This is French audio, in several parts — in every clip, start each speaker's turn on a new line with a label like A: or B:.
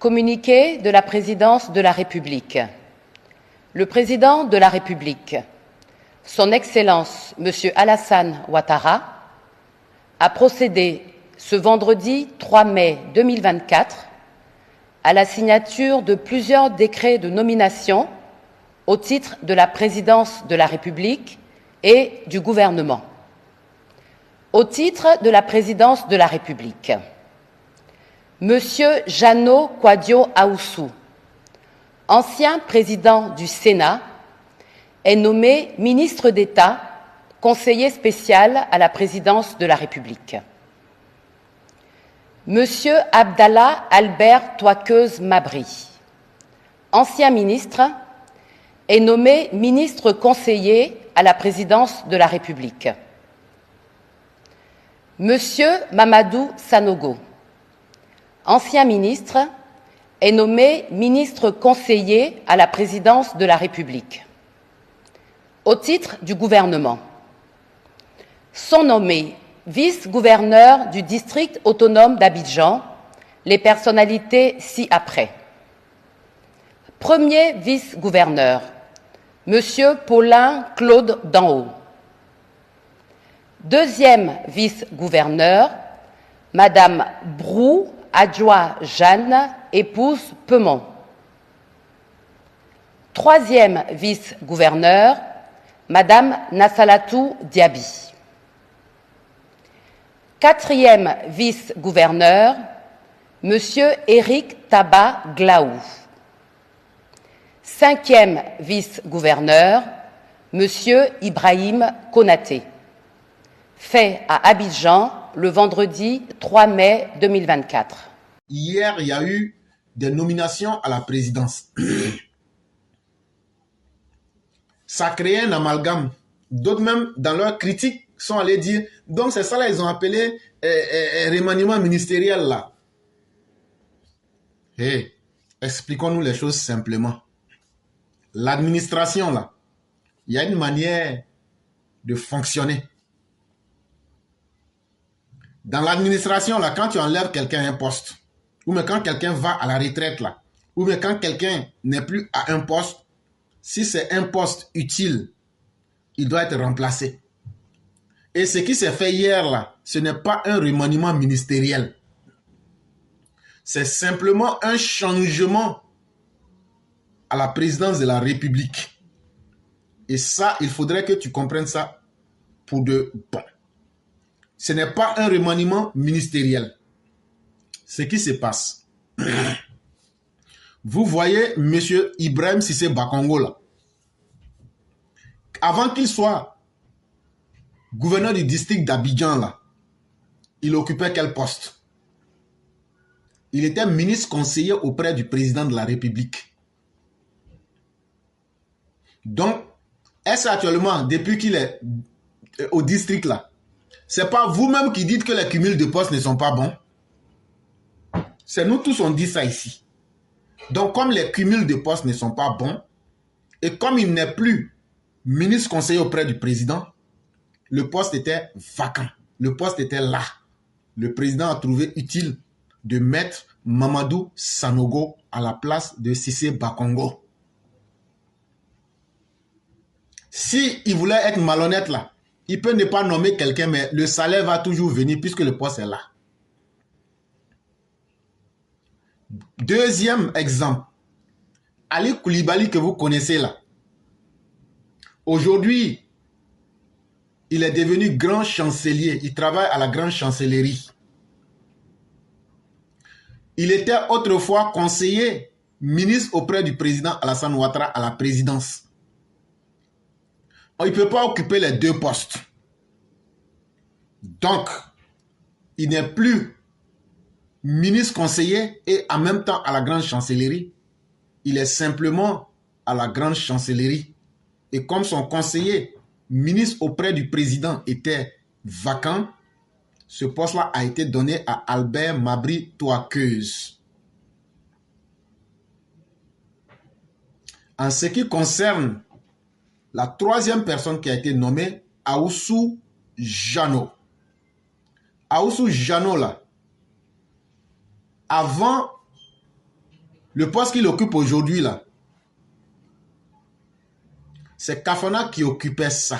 A: Communiqué de la Présidence de la République. Le Président de la République, Son Excellence M. Alassane Ouattara, a procédé ce vendredi 3 mai 2024 à la signature de plusieurs décrets de nomination au titre de la Présidence de la République et du gouvernement. Au titre de la Présidence de la République, Monsieur Jeannot Kouadio Aoussou, ancien président du Sénat, est nommé ministre d'État, conseiller spécial à la Présidence de la République. Monsieur Abdallah Albert Touakeuse Mabri, ancien ministre, est nommé ministre conseiller à la Présidence de la République. Monsieur Mamadou Sanogo, ancien ministre, est nommé ministre conseiller à la Présidence de la République. Au titre du gouvernement, sont nommés vice-gouverneurs du district autonome d'Abidjan les personnalités ci-après. Premier vice-gouverneur, Monsieur Paulin Claude Danhaut. Deuxième vice-gouverneur, Madame Brou Adjoa Jeanne, épouse Peumont. Troisième vice-gouverneur, Madame Nassalatou Diaby. Quatrième vice-gouverneur, Monsieur Éric Taba Glaou. Cinquième vice-gouverneur, Monsieur Ibrahim Konaté. Fait à Abidjan le vendredi 3 mai 2024.
B: Hier, il y a eu des nominations à la présidence. Ça crée un amalgame. D'autres même, dans leur critique, sont allés dire, donc c'est ça là, ils ont appelé remaniement ministériel là. Hey, expliquons-nous les choses simplement. L'administration là, il y a une manière de fonctionner. Dans l'administration là, quand tu enlèves quelqu'un à un poste, ou mais quand quelqu'un va à la retraite là, ou mais quand quelqu'un n'est plus à un poste, si c'est un poste utile, il doit être remplacé. Et ce qui s'est fait hier là, ce n'est pas un remaniement ministériel. C'est simplement un changement à la présidence de la République. Et ça, il faudrait que tu comprennes ça pour de bon. Ce n'est pas un remaniement ministériel. Ce qui se passe. Vous voyez M. Ibrahim Cissé Bakongo là. Avant qu'il soit gouverneur du district d'Abidjan là, il occupait quel poste? Il était ministre conseiller auprès du président de la République. Donc, est-ce actuellement, depuis qu'il est au district là, c'est pas vous-même qui dites que les cumuls de postes ne sont pas bons? C'est nous tous on dit ça ici. Donc, comme les cumuls de postes ne sont pas bons, et comme il n'est plus ministre conseiller auprès du président, le poste était vacant. Le poste était là. Le président a trouvé utile de mettre Mamadou Sanogo à la place de Cissé Bakongo. Si il voulait être malhonnête là, il peut ne pas nommer quelqu'un, mais le salaire va toujours venir puisque le poste est là. Deuxième exemple, Ali Koulibaly que vous connaissez là. Aujourd'hui, il est devenu grand chancelier. Il travaille à la grande chancellerie. Il était autrefois conseiller, ministre auprès du président Alassane Ouattara à la présidence. Il ne peut pas occuper les deux postes. Donc, il n'est plus ministre conseiller et en même temps à la grande chancellerie. Il est simplement à la grande chancellerie. Et comme son conseiller, ministre auprès du président, était vacant, ce poste-là a été donné à Albert Mabri Touakeuse. En ce qui concerne la troisième personne qui a été nommée, Aoussou Jeannot. Aoussou Jeannot, là, avant Le poste qu'il occupe aujourd'hui, là, c'est Kafana qui occupait ça.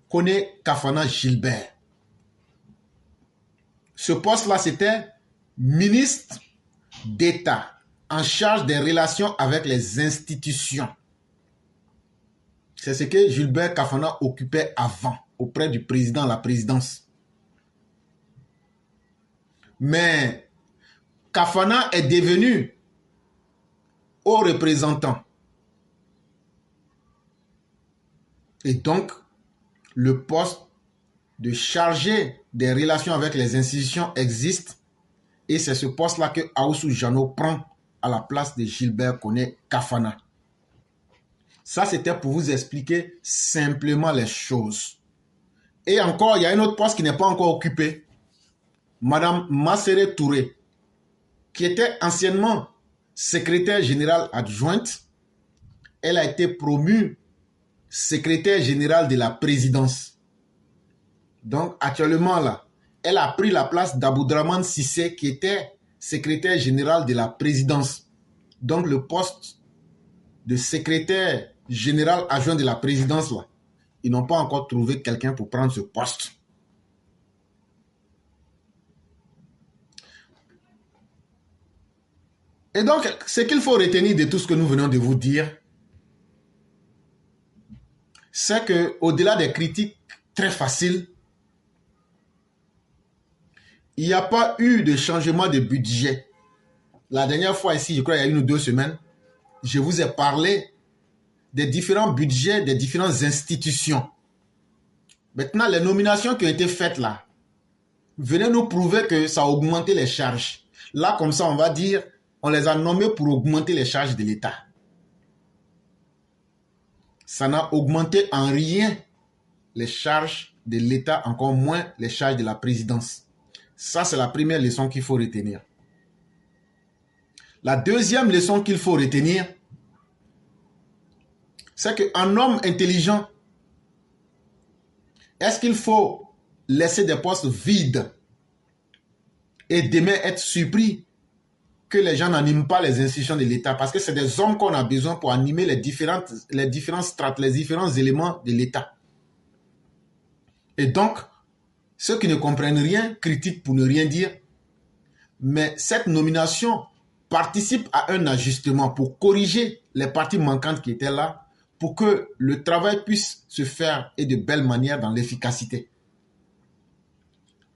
B: Connaît Kafana Gilbert. Ce poste-là, c'était ministre d'État en charge des relations avec les institutions. C'est ce que Gilbert Kafana occupait avant, auprès du président, la présidence. Mais Kafana est devenu haut représentant. Et donc, le poste de chargé des relations avec les institutions existe. Et c'est ce poste-là que Aoussou Jano prend à la place de Gilbert Koné Kafana. Ça, c'était pour vous expliquer simplement les choses. Et encore, il y a un autre poste qui n'est pas encore occupé. Madame Massere Touré, qui était anciennement secrétaire générale adjointe, elle a été promue secrétaire générale de la présidence. Donc, actuellement, là, elle a pris la place d'Aboudraman Sissé, qui était secrétaire général de la présidence. Donc, le poste de secrétaire général adjoint de la présidence, là, ils n'ont pas encore trouvé quelqu'un pour prendre ce poste. Et donc, ce qu'il faut retenir de tout ce que nous venons de vous dire, c'est que au-delà des critiques très faciles, il n'y a pas eu de changement de budget. La dernière fois ici, je crois il y a 1 ou 2 semaines, je vous ai parlé des différents budgets des différentes institutions. Maintenant, les nominations qui ont été faites là, venez nous prouver que ça a augmenté les charges. Là, comme ça, on va dire, on les a nommés pour augmenter les charges de l'État. Ça n'a augmenté en rien les charges de l'État, encore moins les charges de la présidence. Ça, c'est la première leçon qu'il faut retenir. La deuxième leçon qu'il faut retenir, c'est qu'un homme intelligent, est-ce qu'il faut laisser des postes vides et demain être surpris que les gens n'animent pas les institutions de l'État? Parce que c'est des hommes qu'on a besoin pour animer les différents éléments de l'État. Et donc, ceux qui ne comprennent rien critiquent pour ne rien dire. Mais cette nomination participe à un ajustement pour corriger les parties manquantes qui étaient là, pour que le travail puisse se faire et de belle manière dans l'efficacité.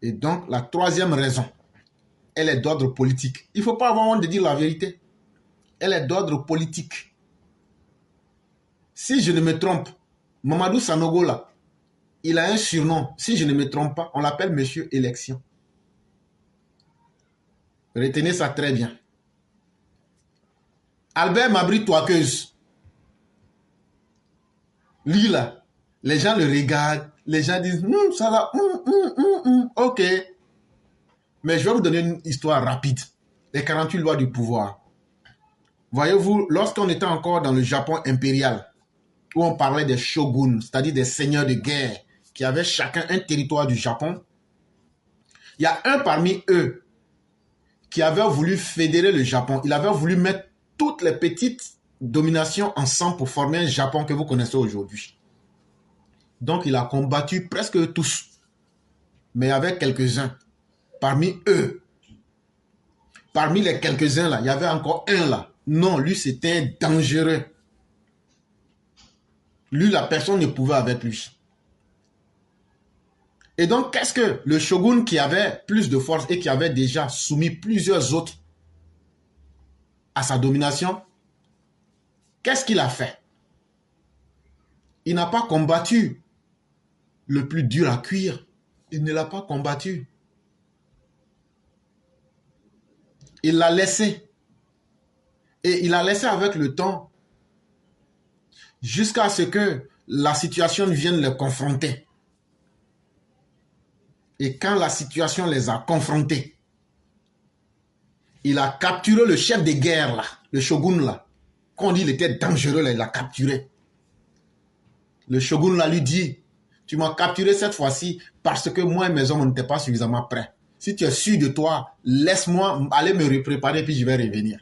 B: Et donc, la troisième raison, elle est d'ordre politique. Il ne faut pas avoir honte de dire la vérité. Elle est d'ordre politique. Si je ne me trompe, Mamadou Sanogo là, il a un surnom. Si je ne me trompe pas, on l'appelle Monsieur Élection. Retenez ça très bien. Albert Mabry Touakeuse. Lui là, les gens le regardent, les gens disent ça là, ok. Mais je vais vous donner une histoire rapide. Les 48 lois du pouvoir. Voyez-vous, lorsqu'on était encore dans le Japon impérial, où on parlait des shoguns, c'est-à-dire des seigneurs de guerre, qui avaient chacun un territoire du Japon, il y a un parmi eux qui avait voulu fédérer le Japon. Il avait voulu mettre toutes les petites dominations ensemble pour former un Japon que vous connaissez aujourd'hui. Donc, il a combattu presque tous. Mais il y avait quelques-uns. Parmi eux, parmi les quelques-uns là, il y avait encore un là. Non, lui, c'était dangereux. Lui, la personne ne pouvait avec lui. Et donc, qu'est-ce que le shogun qui avait plus de force et qui avait déjà soumis plusieurs autres à sa domination, qu'est-ce qu'il a fait? Il n'a pas combattu le plus dur à cuire. Il ne l'a pas combattu. Il l'a laissé. Et il l'a laissé avec le temps jusqu'à ce que la situation vienne les confronter. Et quand la situation les a confrontés, il a capturé le chef de guerre là, le shogun là. Quand on dit qu'il était dangereux là, il l'a capturé. Le shogun là lui dit, tu m'as capturé cette fois-ci parce que moi et mes hommes n'étaient pas suffisamment prêts. Si tu es sûr de toi, laisse-moi aller me préparer puis je vais revenir.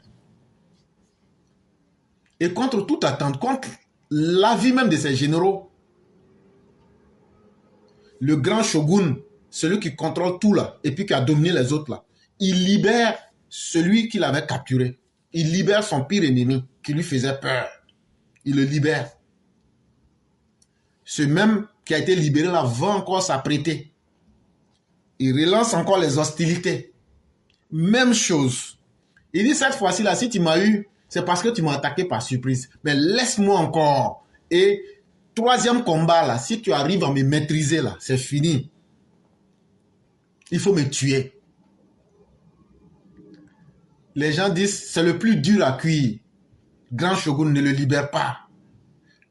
B: Et contre toute attente, contre l'avis même de ses généraux, le grand shogun, celui qui contrôle tout là, et puis qui a dominé les autres là, il libère celui qu'il avait capturé. Il libère son pire ennemi qui lui faisait peur. Il le libère. Ce même qui a été libéré là va encore s'apprêter. Il relance encore les hostilités. Même chose. Il dit cette fois-ci là, si tu m'as eu, c'est parce que tu m'as attaqué par surprise. Mais laisse-moi encore. Et troisième combat là, si tu arrives à me maîtriser là, c'est fini. Il faut me tuer. Les gens disent c'est le plus dur à cuire. Grand Shogun ne le libère pas.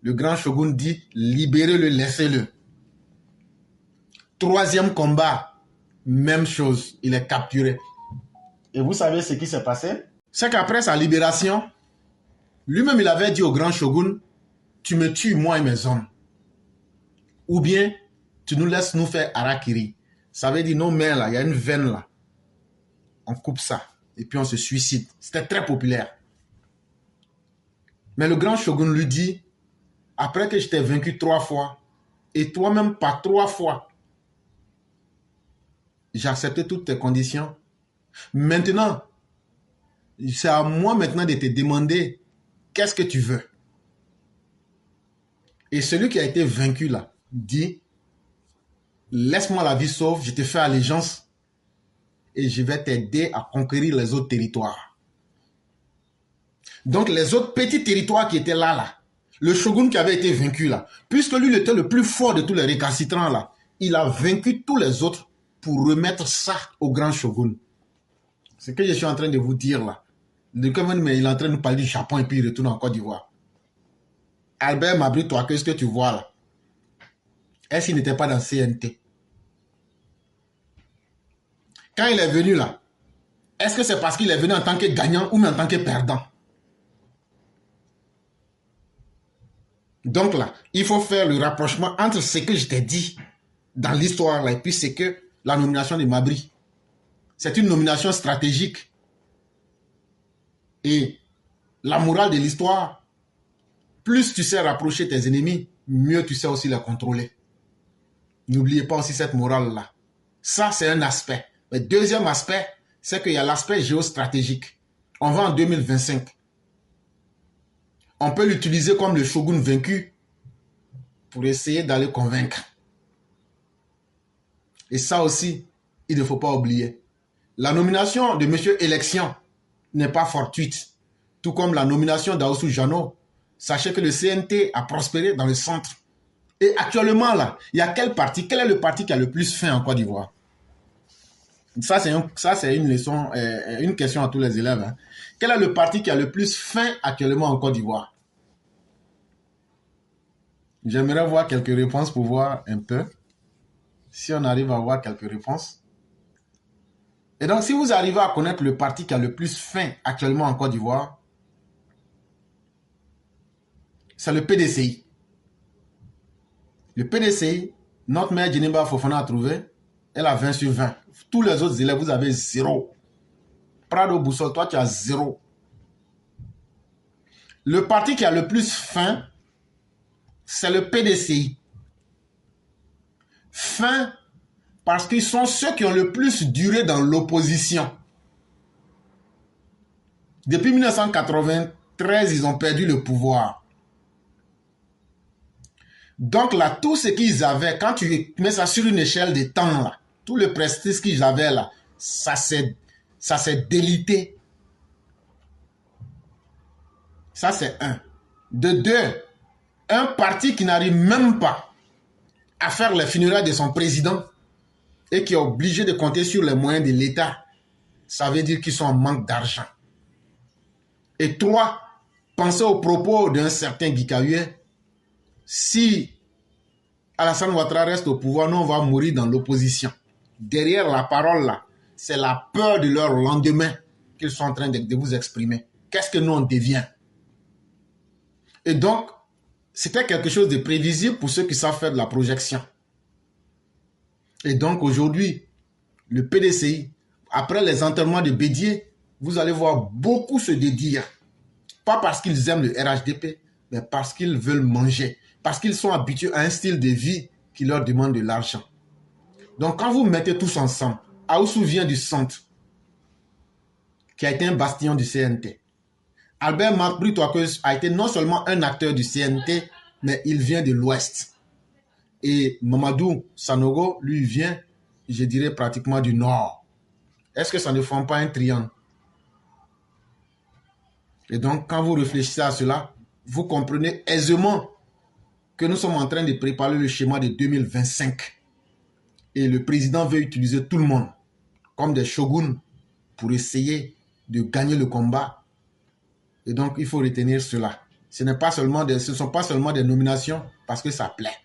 B: Le grand Shogun dit libérez-le, laissez-le. Troisième combat, même chose, il est capturé. Et vous savez ce qui s'est passé? C'est qu'après sa libération, lui-même il avait dit au grand Shogun, tu me tues moi et mes hommes. Ou bien tu nous laisses nous faire harakiri. Ça veut dire nos mains là, il y a une veine là. On coupe ça et puis on se suicide. C'était très populaire. Mais le grand Shogun lui dit, après que je t'ai vaincu 3 fois, et toi-même pas 3 fois, j'ai accepté toutes tes conditions. Maintenant, c'est à moi maintenant de te demander, qu'est-ce que tu veux? Et celui qui a été vaincu là, dit, laisse-moi la vie sauve, je te fais allégeance, et je vais t'aider à conquérir les autres territoires. Donc les autres petits territoires qui étaient là, le shogun qui avait été vaincu là, puisque lui il était le plus fort de tous les récalcitrants là, il a vaincu tous les autres pour remettre ça au grand shogun. Ce que je suis en train de vous dire là, mais il est en train de nous parler du Japon et puis il retourne en Côte d'Ivoire. Albert Mabry, toi, qu'est-ce que tu vois là? Est-ce qu'il n'était pas dans CNT? Quand il est venu là, est-ce que c'est parce qu'il est venu en tant que gagnant ou en tant que perdant? Donc là, il faut faire le rapprochement entre ce que je t'ai dit dans l'histoire là et puis c'est que la nomination de Mabry. C'est une nomination stratégique. Et la morale de l'histoire, plus tu sais rapprocher tes ennemis, mieux tu sais aussi les contrôler. N'oubliez pas aussi cette morale-là. Ça, c'est un aspect. Le deuxième aspect, c'est qu'il y a l'aspect géostratégique. On va en 2025. On peut l'utiliser comme le shogun vaincu pour essayer d'aller convaincre. Et ça aussi, il ne faut pas oublier. La nomination de M. Élection n'est pas fortuite. Tout comme la nomination d'Aousou Jano. Sachez que le CNT a prospéré dans le centre. Et actuellement, là, il y a quel parti? Quel est le parti qui a le plus faim en Côte d'Ivoire? Ça, c'est une leçon, une question à tous les élèves. Hein. Quel est le parti qui a le plus faim actuellement en Côte d'Ivoire? J'aimerais voir quelques réponses pour voir un peu si on arrive à voir quelques réponses. Et donc, si vous arrivez à connaître le parti qui a le plus faim actuellement en Côte d'Ivoire, c'est le PDCI. Le PDCI, notre mère Djeneba Fofana a trouvé, elle a 20 sur 20. Tous les autres élèves, vous avez 0. Prado Boussol, toi, tu as 0. Le parti qui a le plus faim, c'est le PDCI. Faim parce qu'ils sont ceux qui ont le plus duré dans l'opposition. Depuis 1993, ils ont perdu le pouvoir. Donc là, tout ce qu'ils avaient, quand tu mets ça sur une échelle de temps, là, tout le prestige qu'ils avaient là, ça s'est délité. Ça, c'est un. De deux, un parti qui n'arrive même pas à faire les funérailles de son président et qui est obligé de compter sur les moyens de l'État, ça veut dire qu'ils sont en manque d'argent. Et trois, pensez aux propos d'un certain Guy Kahué. Si Alassane Ouattara reste au pouvoir, nous on va mourir dans l'opposition. Derrière la parole là, c'est la peur de leur lendemain qu'ils sont en train de vous exprimer. Qu'est-ce que nous on devient? Et donc, c'était quelque chose de prévisible pour ceux qui savent faire de la projection. Et donc aujourd'hui, le PDCI, après les enterrements de Bédier, vous allez voir beaucoup se dédire. Pas parce qu'ils aiment le RHDP, mais parce qu'ils veulent manger. Parce qu'ils sont habitués à un style de vie qui leur demande de l'argent. Donc quand vous mettez tous ensemble, Aoussou vient du centre, qui a été un bastion du CNT. Albert Marc Britoakeus a été non seulement un acteur du CNT, mais il vient de l'Ouest. Et Mamadou Sanogo, lui, vient, je dirais, pratiquement du Nord. Est-ce que ça ne forme pas un triangle? Et donc, quand vous réfléchissez à cela, vous comprenez aisément que nous sommes en train de préparer le schéma de 2025. Et le président veut utiliser tout le monde comme des shoguns pour essayer de gagner le combat. Et donc, il faut retenir cela. Ce ne sont pas seulement des nominations parce que ça plaît.